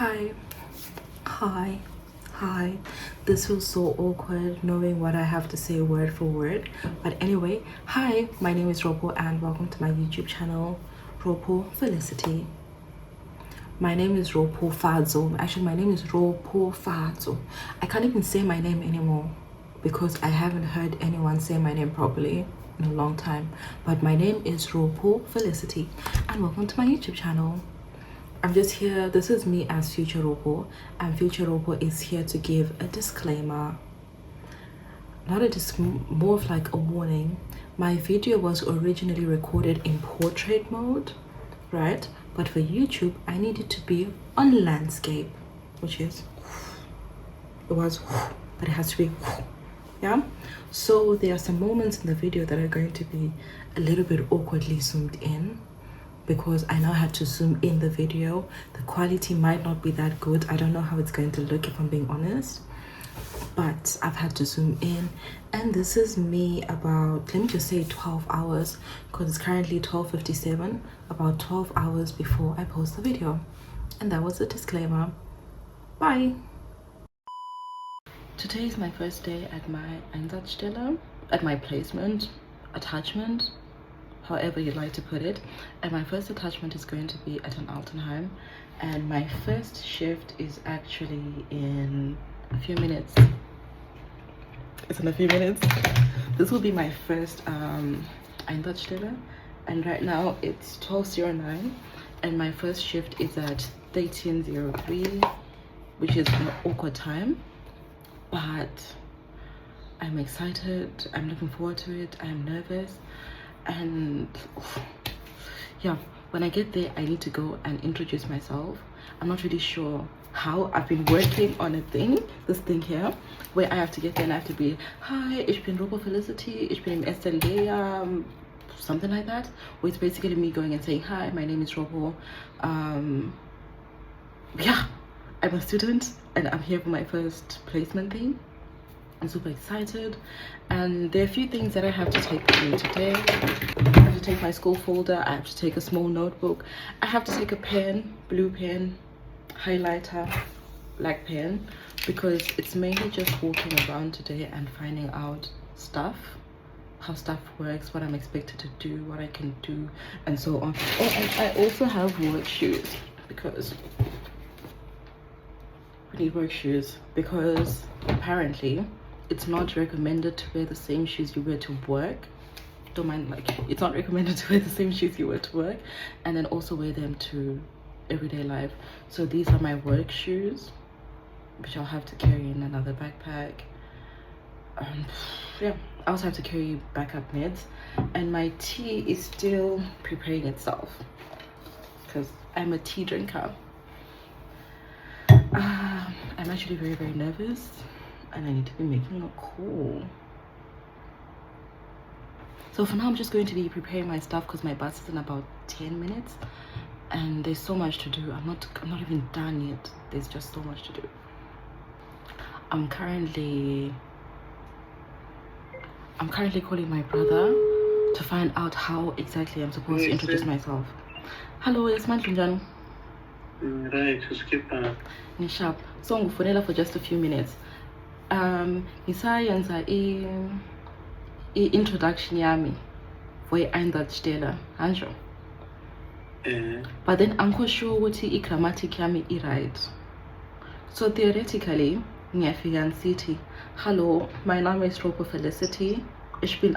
Hi, hi, hi. This feels so awkward knowing what I have to say word for word. But anyway, hi, my name is Ropo and welcome to my YouTube channel, Ropo Felicity. My name is Ropo Fadzo. Actually, my name is Ropo Fadzo. I can't even say my name anymore because I haven't heard anyone say my name properly in a long time. But my name is Ropo Felicity and welcome to my YouTube channel. I'm just here, this is me as Future Ropo, and Future Ropo is here to give a disclaimer. Not a more of like a warning. My video was originally recorded in portrait mode, right? But for YouTube, I needed to be on landscape, which is, but it has to be, yeah? So there are some moments in the video that are going to be a little bit awkwardly zoomed in, because I now had to zoom in the video. The quality might not be that good. I don't know how it's going to look if I'm being honest, but I've had to zoom in. And this is me about, let me just say 12 hours, because it's currently 12:57, about 12 hours before I post the video. And that was the disclaimer. Bye. Today is my first day at my Einsatzstelle, at my placement, attachment, however you like to put it, and my first attachment is going to be at an Altenheim, and my first shift is actually in a few minutes. It's in a few minutes. This will be my first Einsatzstelle, and right now it's 12:09, and my first shift is at 13:03, which is an awkward time, but I'm excited. I'm looking forward to it. I'm nervous. And yeah, when I get there, I need to go and introduce myself. I'm not really sure how. I've been working on this thing here, where I have to get there and I have to be, hi, ich bin Ropo Felicity, ich bin im Erste Einsatz, something like that, where it's basically me going and saying, hi, my name is Ropo. Yeah, I'm a student and I'm here for my first placement thing. I'm super excited, and there are a few things that I have to take with me today. I have to take my school folder, I have to take a small notebook, I have to take a pen, blue pen, highlighter, black pen, because it's mainly just walking around today and finding out stuff, how stuff works, what I'm expected to do, what I can do, and so on. Oh, and I also have work shoes, because we need work shoes, because apparently it's not recommended to wear the same shoes you wear to work. Don't mind, like, it's not recommended to wear the same shoes you wear to work and then also wear them to everyday life. So these are my work shoes, which I'll have to carry in another backpack. Yeah, I also have to carry backup meds, and my tea is still preparing itself because I'm a tea drinker. I'm actually very, very nervous, and I need to be making a call. So for now, I'm just going to be preparing my stuff because my bus is in about 10 minutes, and there's so much to do. I'm not even done yet. There's just so much to do. I'm currently calling my brother to find out how exactly I'm supposed to introduce myself. Hello, it's Manjunjan. Right, to skip Sharp. So I'm going for just a few minutes. Ngisayenza i-introduction yami for i-Einsatzstelle, anjo. But then I'm not sure what i-grammatic yami i-right. So theoretically, ngiyafika ngithi, hallo, mein Name ist Ropo Felicity. Ich bin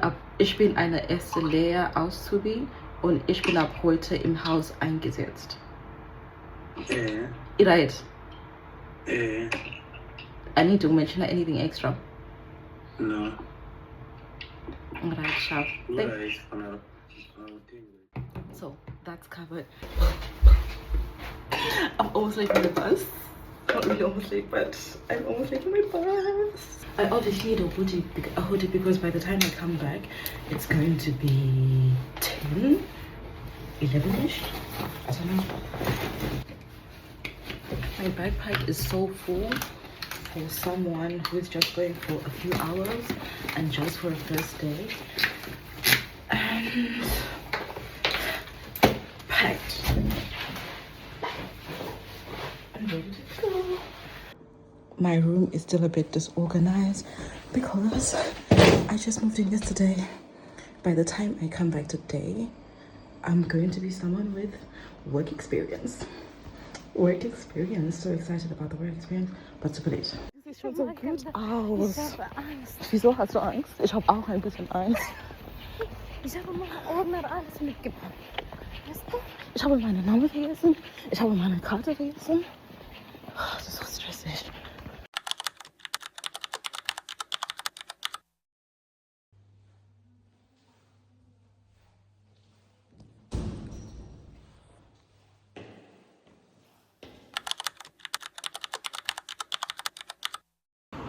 eine erste Lehrauszubi und ich bin ab heute im Haus eingesetzt. Right. I need to mention anything extra? No. Right, sharp. So that's covered. I'm almost late for the bus. Not really almost late, but I'm almost late for my bus. I obviously need a hoodie because by the time I come back, it's going to be 10, 11ish. I don't know. My backpack is so full for someone who's just going for a few hours and just for a first day. And packed. I'm ready to my room is still a bit disorganized because I just moved in yesterday. By the time I come back today, I'm going to be someone with work experience. Work experience. So excited about the work experience. But zu blöd. Sieht schon so gut aus. Ich habe Angst. Wieso hast du Angst? Ich habe auch ein bisschen Angst. Ich habe meine Ordner alles mitgebracht. Weißt du? Ich habe meinen Namen vergessen. Ich habe meine Karte vergessen. Das ist so stressig.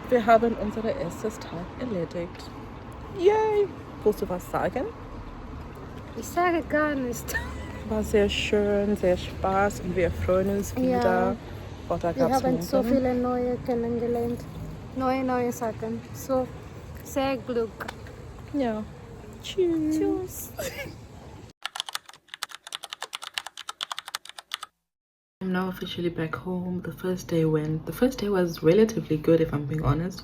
Wir haben unseren ersten Tag erledigt. Yay! Willst du was sagen? Ich sage gar nichts. War sehr schön, sehr Spaß und wir freuen uns wieder. Ja. Oder Wir gab's haben so morgen? viele neue kennengelernt. Neue Sachen. So sehr Glück. Ja. Tschüss. Tschüss. I'm now officially back home. The first day was relatively good, if I'm being honest.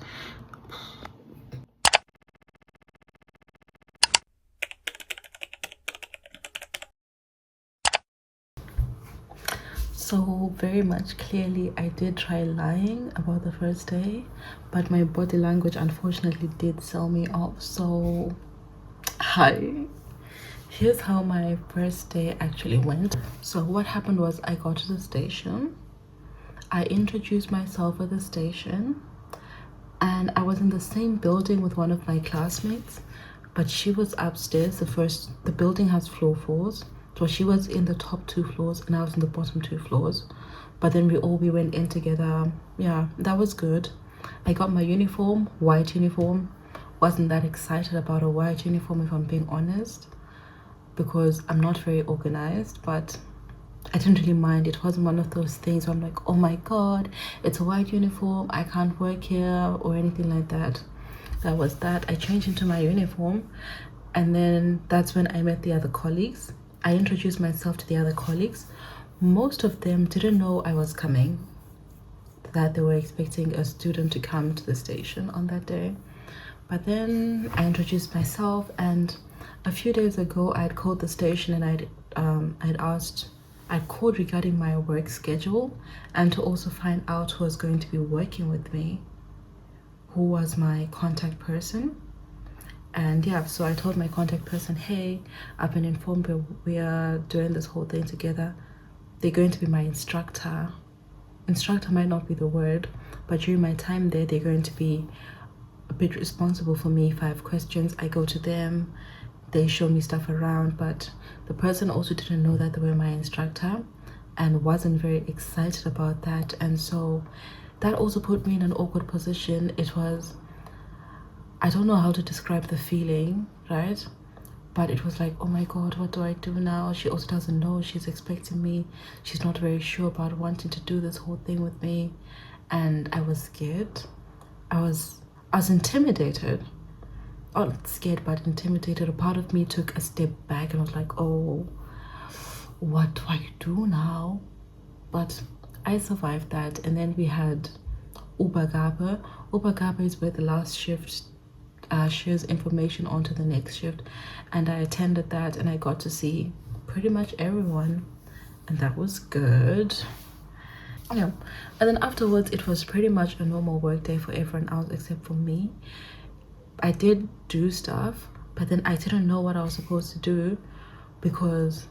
So very much clearly I did try lying about the first day, but my body language unfortunately did sell me off. So hi, here's how my first day actually went. So what happened was I got to the station, I introduced myself at the station, and I was in the same building with one of my classmates, but she was upstairs. The building has floor fours, so she was in the top 2 floors and I was in the bottom 2 floors. But then we went in together. Yeah, that was good. I got my uniform, white uniform. Wasn't that excited about a white uniform, if I'm being honest, because I'm not very organized, but I didn't really mind. It wasn't one of those things where I'm like, oh my god, it's a white uniform, I can't work here or anything like that. That was that. I changed into my uniform, and then that's when I met the other colleagues. I introduced myself to the other colleagues. Most of them didn't know I was coming, that they were expecting a student to come to the station on that day. But then I introduced myself, and a few days ago I'd called the station and I'd called regarding my work schedule and to also find out who was going to be working with me, who was my contact person. And yeah, so I told my contact person, hey, I've been informed we are doing this whole thing together. They're going to be my instructor. Instructor might not be the word, but during my time there, they're going to be a bit responsible for me. If I have questions, I go to them. They show me stuff around. But the person also didn't know that they were my instructor and wasn't very excited about that. And so that also put me in an awkward position. It was, I don't know how to describe the feeling, right? But it was like, oh my god, what do I do now? She also doesn't know. She's expecting me. She's not very sure about wanting to do this whole thing with me. And I was scared. I was intimidated. Oh, not scared, but intimidated. A part of me took a step back and was like, oh, what do I do now? But I survived that. And then we had Übergabe. Übergabe is where the last shift shares information onto the next shift, and I attended that and I got to see pretty much everyone, and that was good. Yeah, and then afterwards it was pretty much a normal work day for everyone else except for me. I did do stuff, but then I didn't know what I was supposed to do because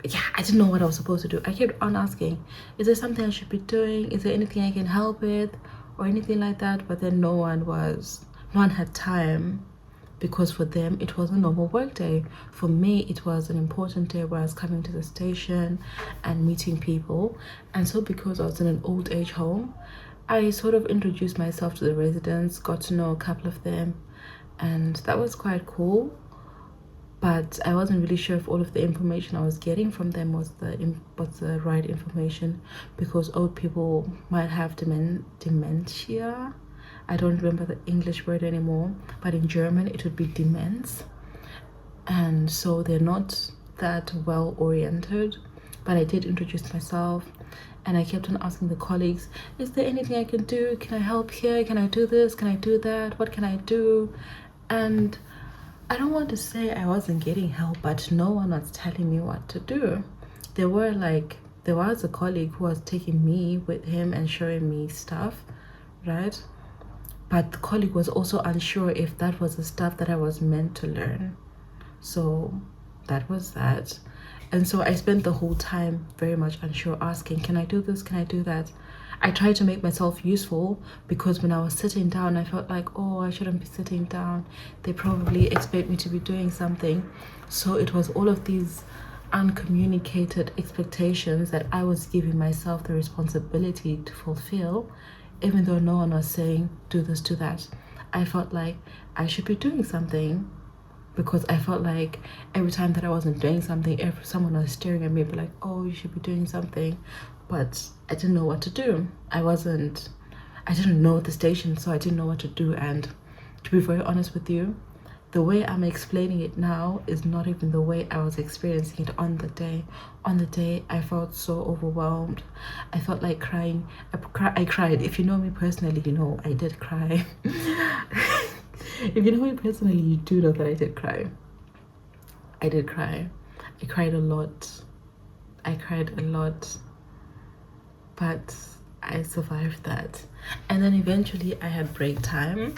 I didn't know what I was supposed to do. I kept on asking, is there something I should be doing? Is there anything I can help with or anything like that? But then no one had time, because for them it was a normal work day. For me, it was an important day where I was coming to the station and meeting people. And so because I was in an old age home, I sort of introduced myself to the residents, got to know a couple of them, and that was quite cool. But I wasn't really sure if all of the information I was getting from them was the right information, because old people might have dementia. I don't remember the English word anymore, but in German it would be Demenz. And so they're not that well oriented. But I did introduce myself, and I kept on asking the colleagues, is there anything I can do? Can I help here? Can I do this? Can I do that? What can I do? And I don't want to say I wasn't getting help, but no one was telling me what to do. There was a colleague who was taking me with him and showing me stuff, right? But the colleague was also unsure if that was the stuff that I was meant to learn. So that was that. And so I spent the whole time very much unsure, asking, can I do this? Can I do that? I tried to make myself useful, because when I was sitting down, I felt like, oh, I shouldn't be sitting down. They probably expect me to be doing something. So it was all of these uncommunicated expectations that I was giving myself the responsibility to fulfill, even though no one was saying, do this, do that. I felt like I should be doing something, because I felt like every time that I wasn't doing something, if someone was staring at me, be like, oh, you should be doing something. But I didn't know what to do. I didn't know the station, so I didn't know what to do. And to be very honest with you, the way I'm explaining it now is not even the way I was experiencing it on the day. On the day, I felt so overwhelmed. I felt like crying. I cried. If you know me personally, you know I did cry. If you know me personally, you do know that I did cry. I did cry. I cried a lot. But I survived that. And then eventually I had break time.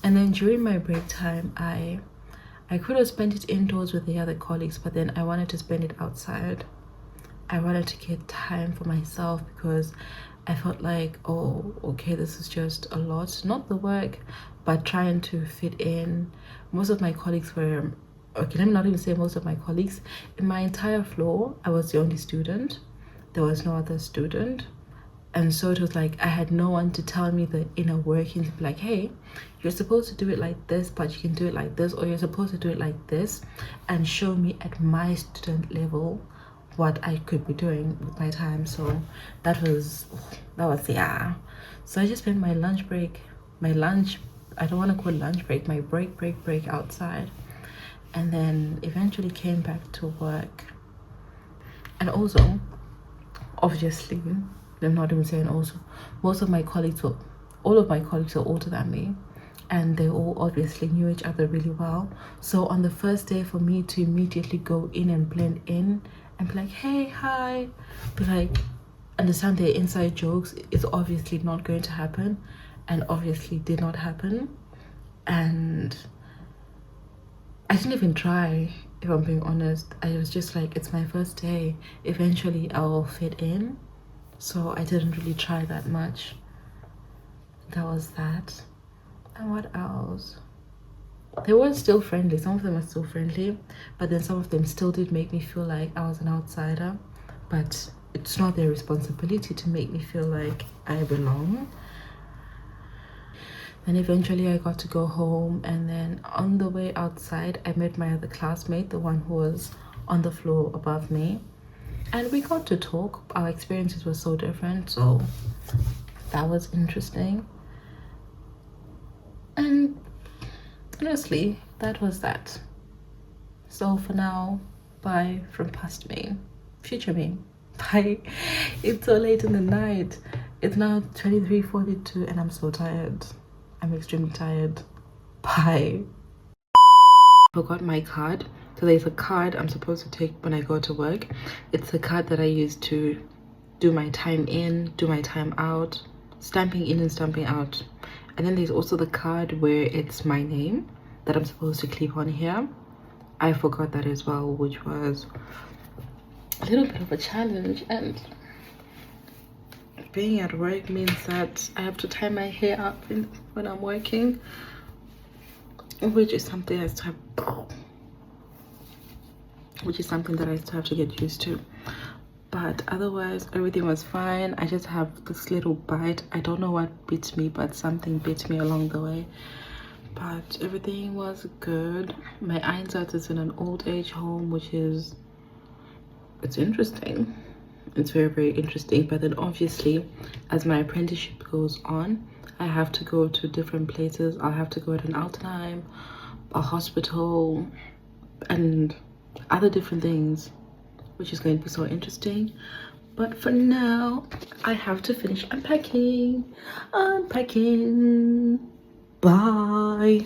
And then during my break time, I could have spent it indoors with the other colleagues, but then I wanted to spend it outside. I wanted to get time for myself, because I felt like, oh, okay, this is just a lot. Not the work, but trying to fit in. Most of my colleagues were, okay, let me not even say most of my colleagues. In my entire floor, I was the only student. There was no other student. And so it was like I had no one to tell me the inner workings, like, hey, you're supposed to do it like this, but you can do it like this, or you're supposed to do it like this, and show me at my student level what I could be doing with my time. So that was yeah. So I just spent my lunch break, I don't want to call it lunch break, my break outside, and then eventually came back to work. And also, obviously, I'm not even saying also, all of my colleagues were older than me, and they all obviously knew each other really well. So on the first day, for me to immediately go in and blend in and be like, hey, hi, be like, understand their inside jokes, is obviously not going to happen, and obviously did not happen. And I didn't even try, if I'm being honest. I was just like, it's my first day, eventually I'll fit in. So I didn't really try that much. That was that. And what else? They were still friendly. Some of them were still friendly, but then some of them still did make me feel like I was an outsider. But it's not their responsibility to make me feel like I belong. Then eventually I got to go home, and then on the way outside, I met my other classmate, the one who was on the floor above me. And we got to talk. Our experiences were so different, so that was interesting. And honestly, that was that. So for now, bye from past me, future me. Bye. It's so late in the night. It's now 23:42 and I'm so tired. I'm extremely tired. Bye. Forgot my card. So there's a card I'm supposed to take when I go to work. It's a card that I use to do my time in, do my time out, stamping in and stamping out. And then there's also the card where it's my name that I'm supposed to click on here. I forgot that as well, which was a little bit of a challenge. And being at work means that I have to tie my hair up when I'm working, which is something I still have to get used to. But otherwise, everything was fine. I just have this little bite. I don't know what bit me, but something bit me along the way. But everything was good. My Einsatz is in an old age home, which is, it's interesting. It's very, very interesting. But then obviously, as my apprenticeship goes on, I have to go to different places. I'll have to go to an Altenheim, a hospital, and other different things, which is going to be so interesting. but for now I have to finish unpacking. Bye.